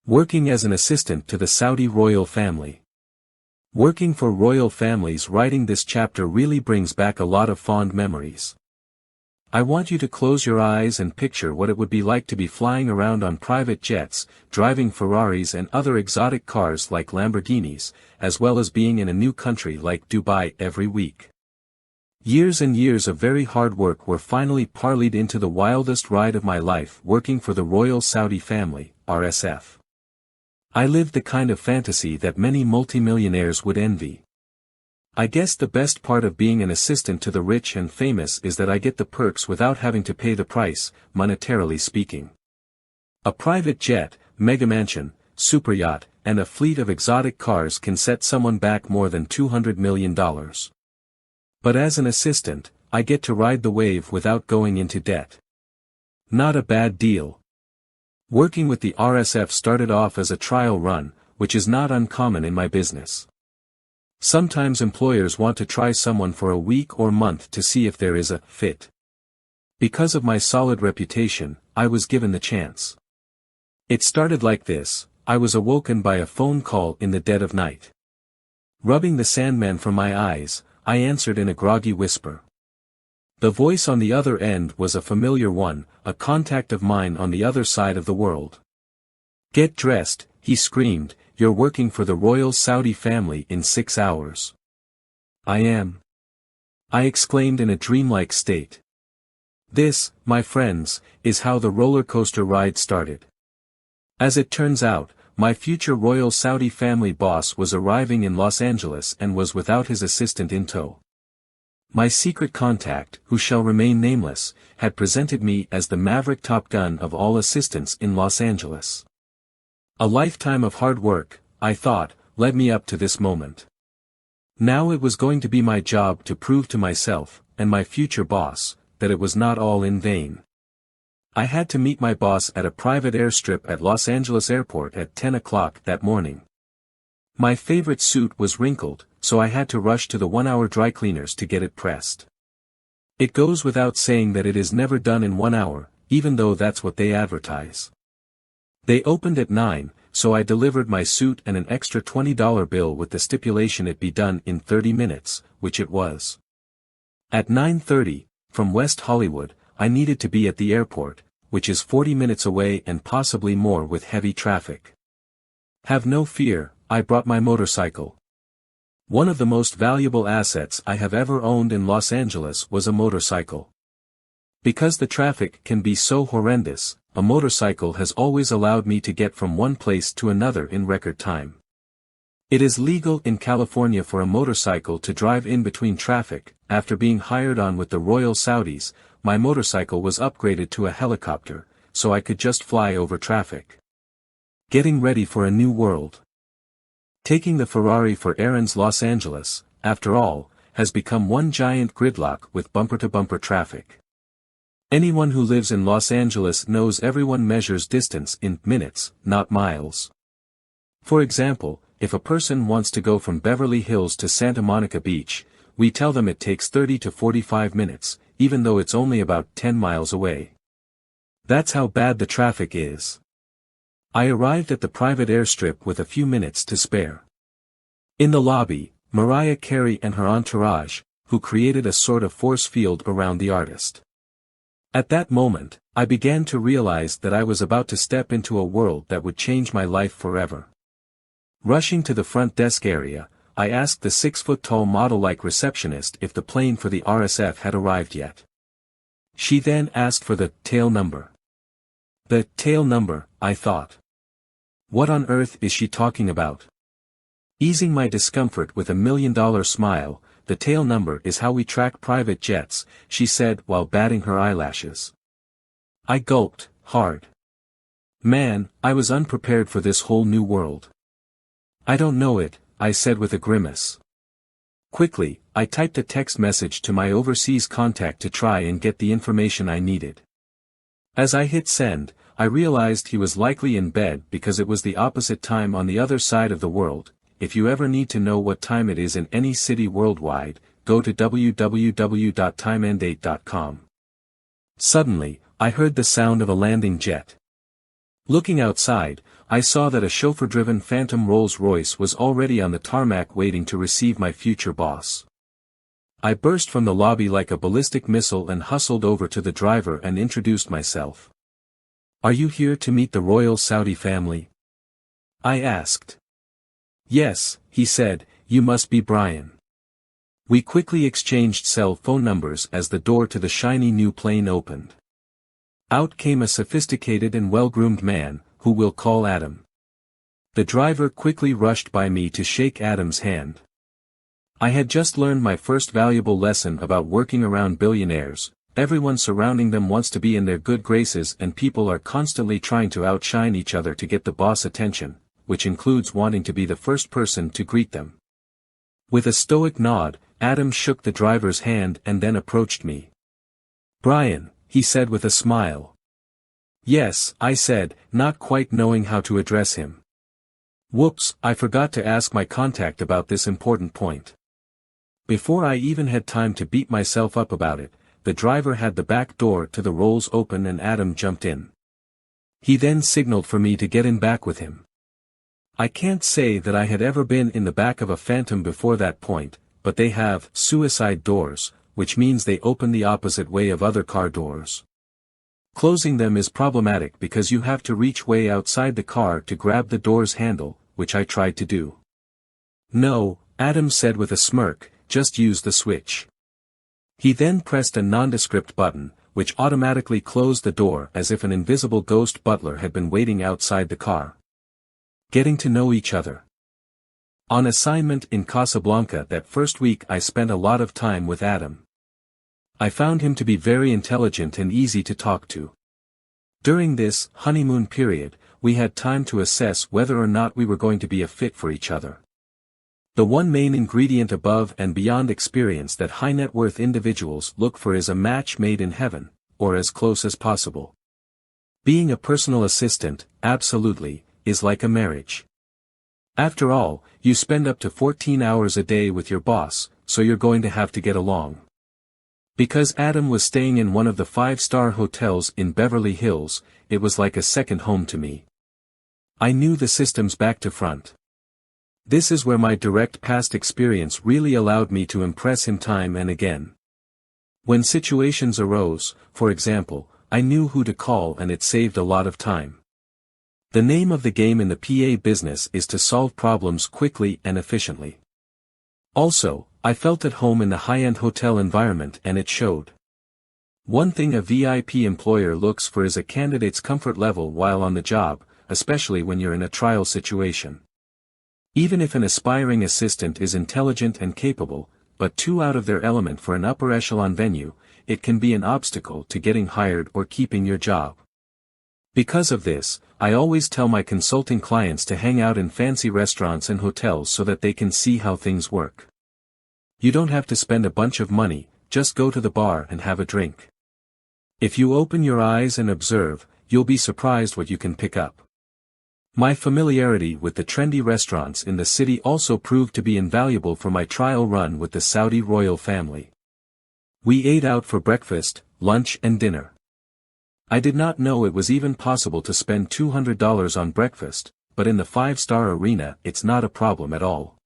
Working as an assistant to the Saudi royal family. Working for royal families. Writing this chapter really brings back a lot of fond memories. I want you to close your eyes and picture what it would be like to be flying around on private jets, driving Ferraris and other exotic cars like Lamborghinis, as well as being in a new country like Dubai every week. Years and years of very hard work were finally parlayed into the wildest ride of my life, working for the Royal Saudi Family, RSF. I lived the kind of fantasy that many multimillionaires would envy. I guess the best part of being an assistant to the rich and famous is that I get the perks without having to pay the price, monetarily speaking. A private jet, mega mansion, super yacht, and a fleet of exotic cars can set someone back more than $200 million. But as an assistant, I get to ride the wave without going into debt. Not a bad deal. Working with the RSF started off as a trial run, which is not uncommon in my business. Sometimes employers want to try someone for a week or month to see if there is a fit. Because of my solid reputation, I was given the chance. It started like this: I was awoken by a phone call in the dead of night. Rubbing the Sandman from my eyes, I answered in a groggy whisper. The voice on the other end was a familiar one, a contact of mine on the other side of the world. "Get dressed," he screamed, "you're working for the Royal Saudi Family in 6 hours." "I am," I exclaimed in a dreamlike state. This, my friends, is how the roller coaster ride started. As it turns out, my future Royal Saudi Family boss was arriving in Los Angeles and was without his assistant in tow. My secret contact, who shall remain nameless, had presented me as the maverick Top Gun of all assistants in Los Angeles. A lifetime of hard work, I thought, led me up to this moment. Now it was going to be my job to prove to myself, and my future boss, that it was not all in vain. I had to meet my boss at a private airstrip at Los Angeles Airport at 10 o'clock that morning. My favorite suit was wrinkled, so I had to rush to the 1-hour dry cleaners to get it pressed. It goes without saying that it is never done in 1 hour, even though that's what they advertise. They opened at 9, so I delivered my suit and an extra $20 bill with the stipulation it be done in 30 minutes, which it was. At 9:30, from West Hollywood, I needed to be at the airport, which is 40 minutes away and possibly more with heavy traffic. Have no fear, I brought my motorcycle. One of the most valuable assets I have ever owned in Los Angeles was a motorcycle. Because the traffic can be so horrendous, a motorcycle has always allowed me to get from one place to another in record time. It is legal in California for a motorcycle to drive in between traffic. After being hired on with the Royal Saudis, my motorcycle was upgraded to a helicopter, so I could just fly over traffic. Getting ready for a new world. Taking the Ferrari for errands. Los Angeles, after all, has become one giant gridlock with bumper-to-bumper traffic. Anyone who lives in Los Angeles knows everyone measures distance in minutes, not miles. For example, if a person wants to go from Beverly Hills to Santa Monica Beach, we tell them it takes 30 to 45 minutes, even though it's only about 10 miles away. That's how bad the traffic is. I arrived at the private airstrip with a few minutes to spare. In the lobby, Mariah Carey and her entourage, who created a sort of force field around the artist. At that moment, I began to realize that I was about to step into a world that would change my life forever. Rushing to the front desk area, I asked the 6-foot-tall model-like receptionist if the plane for the RSF had arrived yet. She then asked for the tail number. The tail number, I thought. What on earth is she talking about? Easing my discomfort with a $1 million smile, the tail number is how we track private jets, she said while batting her eyelashes. I gulped, hard. Man, I was unprepared for this whole new world. I don't know it, I said with a grimace. Quickly, I typed a text message to my overseas contact to try and get the information I needed. As I hit send, I realized he was likely in bed because it was the opposite time on the other side of the world. If you ever need to know what time it is in any city worldwide, go to www.timeanddate.com. Suddenly, I heard the sound of a landing jet. Looking outside, I saw that a chauffeur-driven Phantom Rolls-Royce was already on the tarmac waiting to receive my future boss. I burst from the lobby like a ballistic missile and hustled over to the driver and introduced myself. "Are you here to meet the royal Saudi family?" I asked. "Yes," he said, "you must be Brian." We quickly exchanged cell phone numbers as the door to the shiny new plane opened. Out came a sophisticated and well-groomed man, who we'll call Adam. The driver quickly rushed by me to shake Adam's hand. I had just learned my first valuable lesson about working around billionaires. Everyone surrounding them wants to be in their good graces and people are constantly trying to outshine each other to get the boss' attention, which includes wanting to be the first person to greet them. With a stoic nod, Adam shook the driver's hand and then approached me. "Brian," he said with a smile. "Yes," I said, not quite knowing how to address him. "Whoops, I forgot to ask my contact about this important point." Before I even had time to beat myself up about it, the driver had the back door to the Rolls open and Adam jumped in. He then signaled for me to get in back with him. I can't say that I had ever been in the back of a Phantom before that point, but they have suicide doors, which means they open the opposite way of other car doors. Closing them is problematic because you have to reach way outside the car to grab the door's handle, which I tried to do. "No," Adam said with a smirk, "just use the switch." He then pressed a nondescript button, which automatically closed the door as if an invisible ghost butler had been waiting outside the car. Getting to know each other. On assignment in Casablanca that first week I spent a lot of time with Adam. I found him to be very intelligent and easy to talk to. During this honeymoon period, we had time to assess whether or not we were going to be a fit for each other. The one main ingredient above and beyond experience that high-net-worth individuals look for is a match made in heaven, or as close as possible. Being a personal assistant, absolutely, is like a marriage. After all, you spend up to 14 hours a day with your boss, so you're going to have to get along. Because Adam was staying in one of the 5-star hotels in Beverly Hills, it was like a second home to me. I knew the systems back to front. This is where my direct past experience really allowed me to impress him time and again. When situations arose, for example, I knew who to call and it saved a lot of time. The name of the game in the PA business is to solve problems quickly and efficiently. Also, I felt at home in the high-end hotel environment and it showed. One thing a VIP employer looks for is a candidate's comfort level while on the job, especially when you're in a trial situation. Even if an aspiring assistant is intelligent and capable, but too out of their element for an upper echelon venue, it can be an obstacle to getting hired or keeping your job. Because of this, I always tell my consulting clients to hang out in fancy restaurants and hotels so that they can see how things work. You don't have to spend a bunch of money, just go to the bar and have a drink. If you open your eyes and observe, you'll be surprised what you can pick up. My familiarity with the trendy restaurants in the city also proved to be invaluable for my trial run with the Saudi royal family. We ate out for breakfast, lunch and dinner. I did not know it was even possible to spend $200 on breakfast, but in the 5-star arena it's not a problem at all.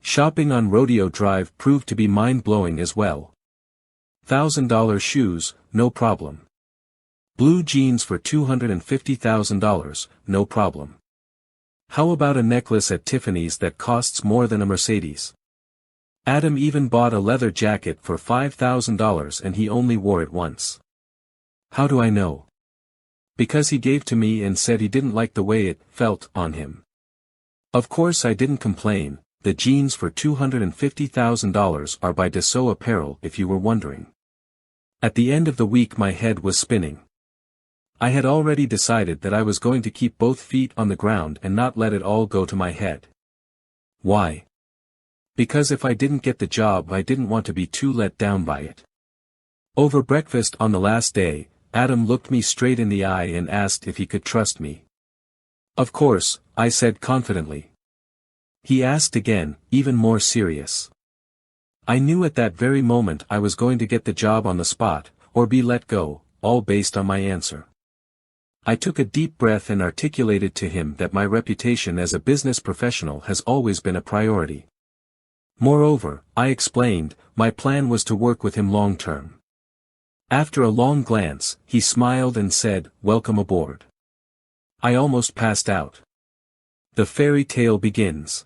Shopping on Rodeo Drive proved to be mind-blowing as well. $1,000 shoes, no problem. Blue jeans for $250,000, no problem. How about a necklace at Tiffany's that costs more than a Mercedes? Adam even bought a leather jacket for $5,000 and he only wore it once. How do I know? Because he gave to me and said he didn't like the way it felt on him. Of course I didn't complain. The jeans for $250,000 are by Dassault Apparel if you were wondering. At the end of the week my head was spinning. I had already decided that I was going to keep both feet on the ground and not let it all go to my head. Why? Because if I didn't get the job I didn't want to be too let down by it. Over breakfast on the last day, Adam looked me straight in the eye and asked if he could trust me. Of course, I said confidently. He asked again, even more serious. I knew at that very moment I was going to get the job on the spot, or be let go, all based on my answer. I took a deep breath and articulated to him that my reputation as a business professional has always been a priority. Moreover, I explained, my plan was to work with him long term. After a long glance, he smiled and said, "Welcome aboard." I almost passed out. The fairy tale begins.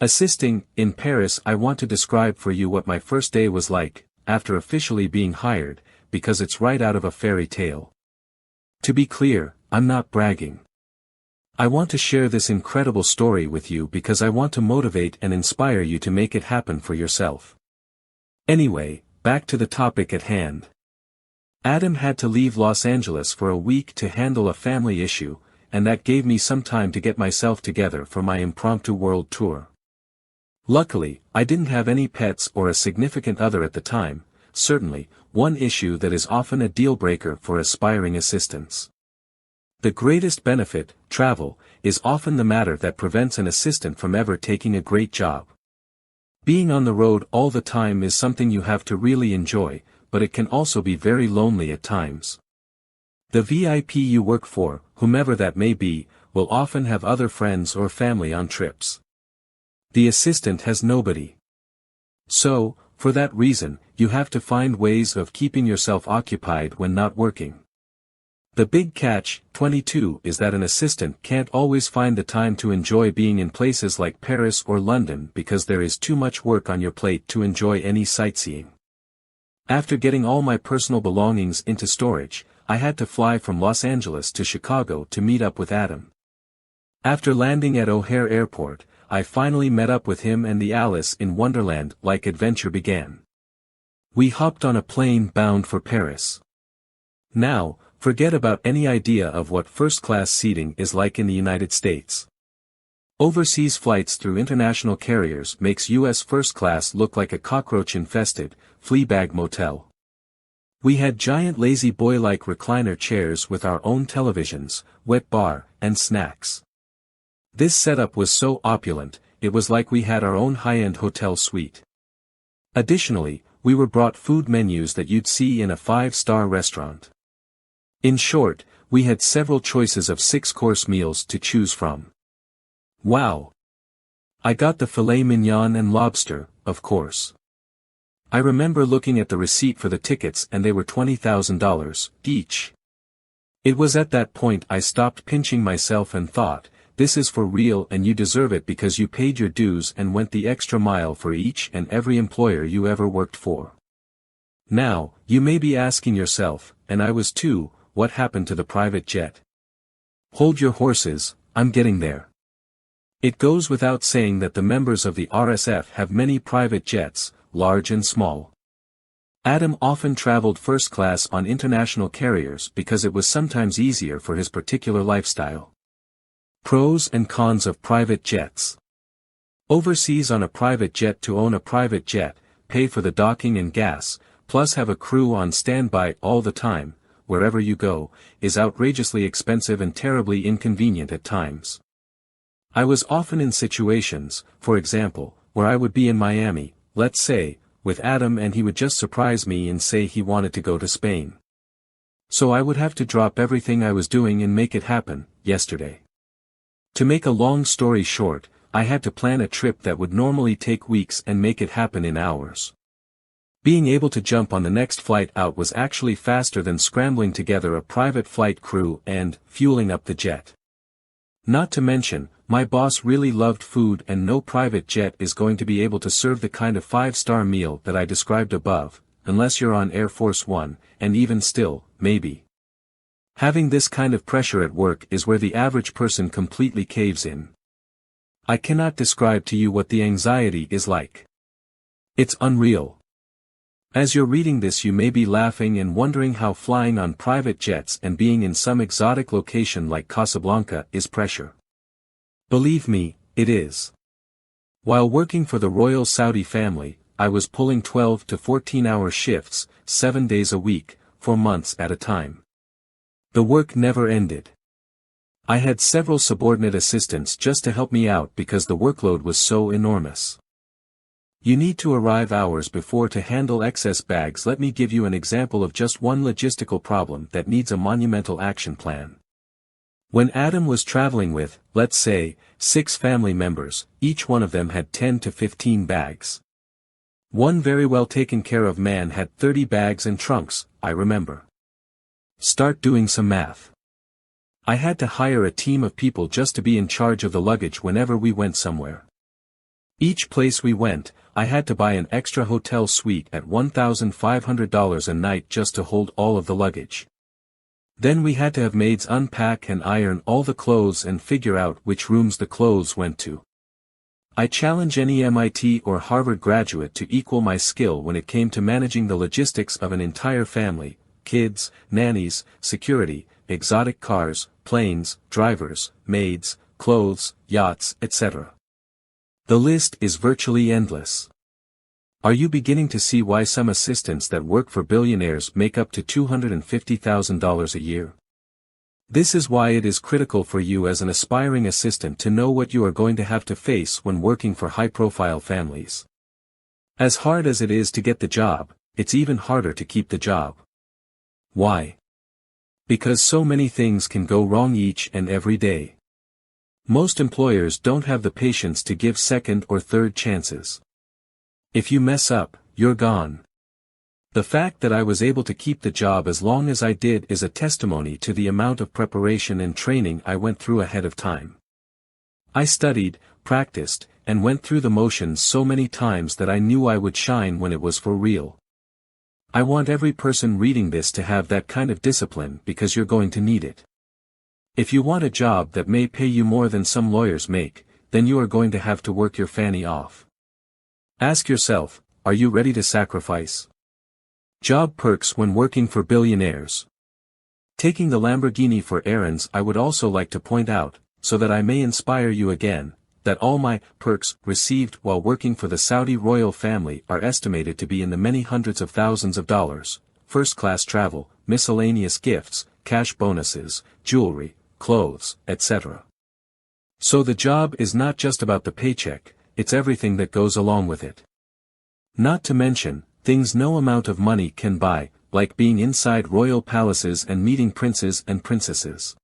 Assisting, in Paris. I want to describe for you what my first day was like, after officially being hired, because it's right out of a fairy tale. To be clear, I'm not bragging. I want to share this incredible story with you because I want to motivate and inspire you to make it happen for yourself. Anyway, back to the topic at hand. Adam had to leave Los Angeles for a week to handle a family issue, and that gave me some time to get myself together for my impromptu world tour. Luckily, I didn't have any pets or a significant other at the time, certainly, one issue that is often a deal-breaker for aspiring assistants. The greatest benefit, travel, is often the matter that prevents an assistant from ever taking a great job. Being on the road all the time is something you have to really enjoy, but it can also be very lonely at times. The VIP you work for, whomever that may be, will often have other friends or family on trips. The assistant has nobody. So, for that reason, you have to find ways of keeping yourself occupied when not working. The big catch, 22, is that an assistant can't always find the time to enjoy being in places like Paris or London because there is too much work on your plate to enjoy any sightseeing. After getting all my personal belongings into storage, I had to fly from Los Angeles to Chicago to meet up with Adam. After landing at O'Hare Airport, I finally met up with him and the Alice in Wonderland-like adventure began. We hopped on a plane bound for Paris. Now, forget about any idea of what first-class seating is like in the United States. Overseas flights through international carriers makes U.S. first class look like a cockroach-infested, flea-bag motel. We had giant lazy boy-like recliner chairs with our own televisions, wet bar, and snacks. This setup was so opulent, it was like we had our own high-end hotel suite. Additionally, we were brought food menus that you'd see in a 5-star restaurant. In short, we had several choices of 6-course meals to choose from. Wow! I got the filet mignon and lobster, of course. I remember looking at the receipt for the tickets and they were $20,000 each. It was at that point I stopped pinching myself and thought, this is for real and you deserve it because you paid your dues and went the extra mile for each and every employer you ever worked for. Now, you may be asking yourself, and I was too, what happened to the private jet? Hold your horses, I'm getting there. It goes without saying that the members of the RSF have many private jets, large and small. Adam often traveled first class on international carriers because it was sometimes easier for his particular lifestyle. Pros and cons of private jets. Overseas on a private jet. To own a private jet, pay for the docking and gas, plus have a crew on standby all the time, wherever you go, is outrageously expensive and terribly inconvenient at times. I was often in situations, for example, where I would be in Miami, let's say, with Adam and he would just surprise me and say he wanted to go to Spain. So I would have to drop everything I was doing and make it happen, yesterday. To make a long story short, I had to plan a trip that would normally take weeks and make it happen in hours. Being able to jump on the next flight out was actually faster than scrambling together a private flight crew and fueling up the jet. Not to mention, my boss really loved food and no private jet is going to be able to serve the kind of 5-star meal that I described above, unless you're on Air Force One, and even still, maybe. Having this kind of pressure at work is where the average person completely caves in. I cannot describe to you what the anxiety is like. It's unreal. As you're reading this you may be laughing and wondering how flying on private jets and being in some exotic location like Casablanca is pressure. Believe me, it is. While working for the royal Saudi family, I was pulling 12 to 14-hour shifts, 7 days a week, for months at a time. The work never ended. I had several subordinate assistants just to help me out because the workload was so enormous. You need to arrive hours before to handle excess bags. Let me give you an example of just one logistical problem that needs a monumental action plan. When Adam was traveling with, let's say, 6 family members, each one of them had 10 to 15 bags. One very well taken care of man had 30 bags and trunks, I remember. Start doing some math. I had to hire a team of people just to be in charge of the luggage whenever we went somewhere. Each place we went, I had to buy an extra hotel suite at $1,500 a night just to hold all of the luggage. Then we had to have maids unpack and iron all the clothes and figure out which rooms the clothes went to. I challenge any MIT or Harvard graduate to equal my skill when it came to managing the logistics of an entire family: kids, nannies, security, exotic cars, planes, drivers, maids, clothes, yachts, etc. The list is virtually endless. Are you beginning to see why some assistants that work for billionaires make up to $250,000 a year? This is why it is critical for you as an aspiring assistant to know what you are going to have to face when working for high-profile families. As hard as it is to get the job, it's even harder to keep the job. Why? Because so many things can go wrong each and every day. Most employers don't have the patience to give second or third chances. If you mess up, you're gone. The fact that I was able to keep the job as long as I did is a testimony to the amount of preparation and training I went through ahead of time. I studied, practiced, and went through the motions so many times that I knew I would shine when it was for real. I want every person reading this to have that kind of discipline because you're going to need it. If you want a job that may pay you more than some lawyers make, then you are going to have to work your fanny off. Ask yourself, are you ready to sacrifice? Job perks when working for billionaires. Taking the Lamborghini for errands. I would also like to point out, so that I may inspire you again, that all my perks received while working for the Saudi royal family are estimated to be in the many hundreds of thousands of dollars: first-class travel, miscellaneous gifts, cash bonuses, jewelry, clothes, etc. So the job is not just about the paycheck, it's everything that goes along with it. Not to mention, things no amount of money can buy, like being inside royal palaces and meeting princes and princesses.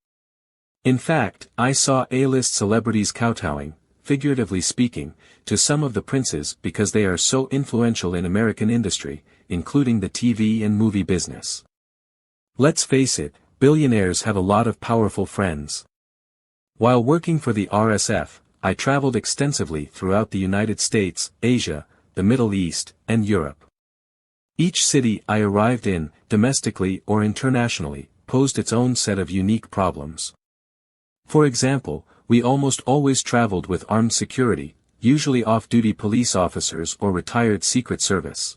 In fact, I saw A-list celebrities kowtowing, figuratively speaking, to some of the princes because they are so influential in American industry, including the TV and movie business. Let's face it, billionaires have a lot of powerful friends. While working for the RSF, I traveled extensively throughout the United States, Asia, the Middle East, and Europe. Each city I arrived in, domestically or internationally, posed its own set of unique problems. For example, we almost always traveled with armed security, usually off-duty police officers or retired Secret Service.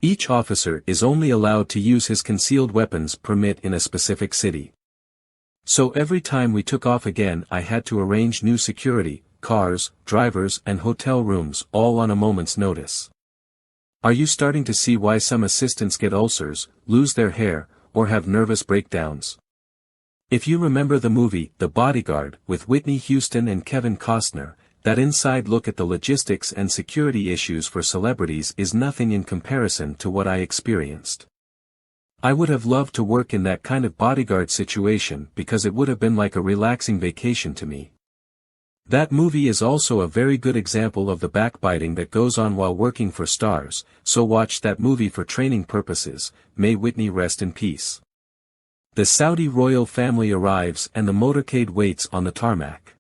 Each officer is only allowed to use his concealed weapons permit in a specific city. So every time we took off again, I had to arrange new security, cars, drivers, and hotel rooms, all on a moment's notice. Are you starting to see why some assistants get ulcers, lose their hair, or have nervous breakdowns? If you remember the movie The Bodyguard with Whitney Houston and Kevin Costner, that inside look at the logistics and security issues for celebrities is nothing in comparison to what I experienced. I would have loved to work in that kind of bodyguard situation because it would have been like a relaxing vacation to me. That movie is also a very good example of the backbiting that goes on while working for stars, so watch that movie for training purposes. May Whitney rest in peace. The Saudi royal family arrives and the motorcade waits on the tarmac.